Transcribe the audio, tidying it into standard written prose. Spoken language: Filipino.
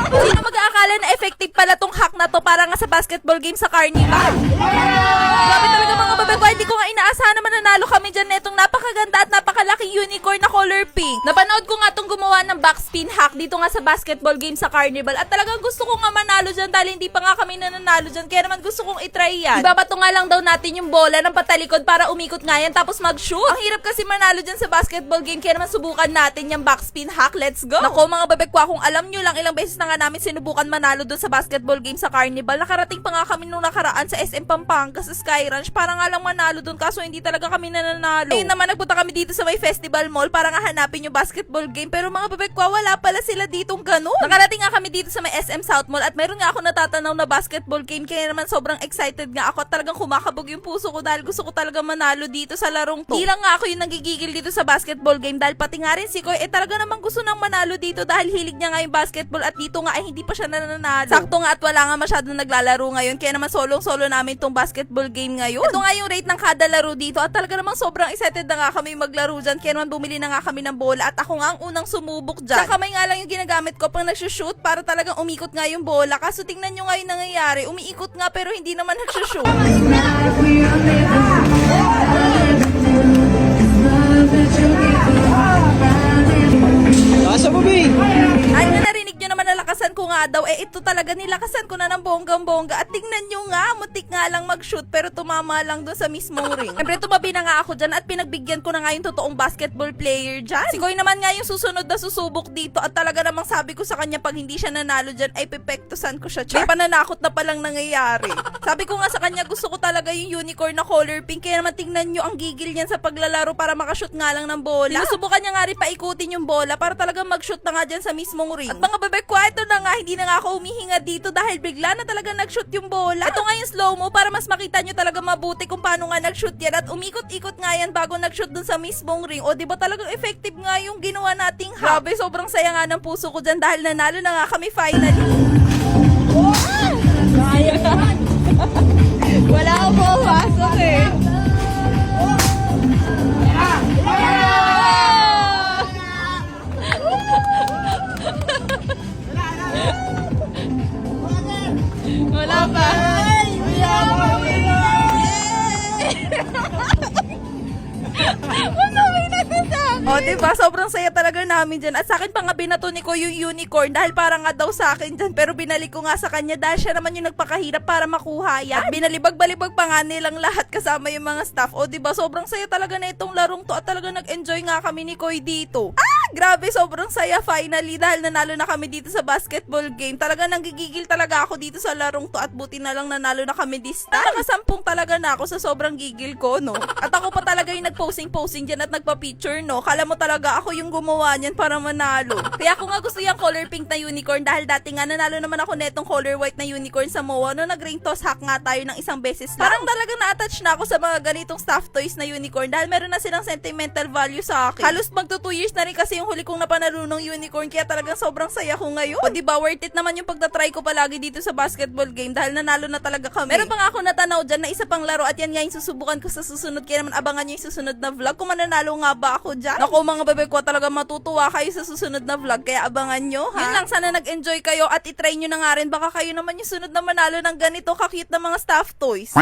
Sino mag-aakala na effective pala tong hack na to para nga sa basketball game sa Carnival? Grabe talaga mga babagwa, hindi ko nga inaasahan na mananalo kami dyan na itong napakaganda at napakalaking unicorn na color pink. Napanood ko nga itong gumawa ng backspin hack dito nga sa basketball game sa Carnival at talagang gusto ko nga manalo dyan dahil hindi pa nga kami nananalo dyan, kaya naman gusto kong itry yan. Ibabato nga lang daw natin yung bola ng patalikod para umikot nga yan tapos mag-shoot. Ang hirap kasi manalo dyan sa basketball game, kaya naman subukan natin yung backspin hack. Let's go! Nako mga babagwa, kung alam nyo lang, ilang beses na nga namin sinubukan manalo doon sa basketball game sa Carnival. Nakarating pa nga kami nung nakaraan sa SM Pampanga sa Sky Ranch para nga lang manalo doon, kaso hindi talaga kami nananalo. Ayun naman, nagpunta kami dito sa may festival mall para nga hanapin yung basketball game, pero mga babagwa, wala pala sila ditong ganun. Nakarating nga kami dito sa may SM South Mall at meron nga ako natatanaw na basketball game, kaya naman sobrang excited nga ako at talagang kumakabog yung puso ko dahil gusto ko talaga manalo dito sa larong to. Di lang nga ako yung nagigigil dito sa basketball game dahil pati nga rin si Koy talaga namang gusto nang manalo dito dahil hilig niya nga yung basketball at dito nga ay hindi pa siya nananalo. Sakto nga at wala nga masyadong naglalaro ngayon, kaya naman solong-solo namin tong basketball game ngayon. Ito nga yung rate ng kada laro dito at talaga namang sobrang excited na nga kami maglaro dyan, kaya naman bumili na nga kami ng bola at ako nga ang unang sumubok dyan. Sa kamay nga lang yung ginagamit ko pang nagsushoot para talagang umikot nga yung bola, kaso tingnan nyo nga yung nangyayari, umiikot nga pero hindi naman nagsushoot. Asa mo, Bi? Ay, narinig nyo naman na lakasan ko nga daw. Ito talaga, nilakasan ko na ng bonggang-bongga. At tingnan nyo nga, mutik nga lang mag-shoot pero tumama lang doon sa mismong ring. Siyempre, tumabi na nga ako dyan at pinagbigyan ko na nga yung totoong basketball player dyan. Si Koy naman nga yung susunod na susubok dito at talaga namang sabi ko sa kanya pag hindi siya nanalo dyan ay pepektusan ko siya. May pananakot na palang nangyayari. Sabi ko nga sa kanya, gusto ko talaga yung unicorn na color pink, kaya naman tingnan nyo ang gigil niyan sa paglalaro para makashoot nga lang ng bola. Sinusubukan niya nga rin paikutin yung bola para talaga mag-shoot na nga dyan sa mismong ring. At mga babekwa, ito na nga, hindi na nga ako humihinga dito dahil bigla na talaga nag-shoot yung bola. Ito nga yung slow-mo para mas makita nyo talaga mabuti kung paano nga nag-shoot yan at umikot-ikot nga yan bago nag-shoot dun sa mismong ring. O diba talagang effective nga yung ginawa nating hack. Grabe, sobrang saya nga ng puso ko dyan dahil nanalo na nga kami finally. Wala akong pumapasok eh. Wala pa. O, diba? Sobrang saya talaga namin dyan. At sa akin pa nga binato ni ko yung unicorn dahil para nga daw sa akin dyan. Pero binalik ko nga sa kanya dahil siya naman yung nagpakahirap para makuha yan. At binalibag-balibag pa nga nilang lahat kasama yung mga staff. O, diba? Sobrang saya talaga na itong larong to at talaga nag-enjoy nga kami ni Koy dito. Grabe, sobrang saya finally dahil nanalo na kami dito sa basketball game. Talaga nanggigigil talaga ako dito sa larong to at buti na lang nanalo na kami this time. Nakasampung talaga na ako sa sobrang gigil ko, no? At ako pa talaga yung nag-posing dyan at nagpa-picture, no? Kala mo talaga ako yung gumawa niyan para manalo. Kaya ako nga gusto yung color pink na unicorn dahil dati nga nanalo naman ako netong color white na unicorn sa MOA no nag-ring toss hack nga tayo ng isang beses lang. Parang talaga na-attach na ako sa mga ganitong stuffed toys na unicorn dahil meron na silang sentimental value sa akin. Halos magto 2 years na rin kasi yung huli kong napanalo ng unicorn, kaya talagang sobrang saya ko ngayon. O diba, worth it naman yung pagtatry ko palagi dito sa basketball game dahil nanalo na talaga kami. Meron pa nga ako natanaw dyan na isa pang laro at yan nga yung susubukan ko sa susunod, kaya naman abangan nyo yung susunod na vlog kung mananalo nga ba ako dyan. Naku mga bebe ko, talaga matutuwa kayo sa susunod na vlog, kaya abangan nyo ha. Yun lang, sana nag-enjoy kayo at itry nyo na nga rin, baka kayo naman yung sunod na manalo ng ganito ka-cute na mga stuffed toys.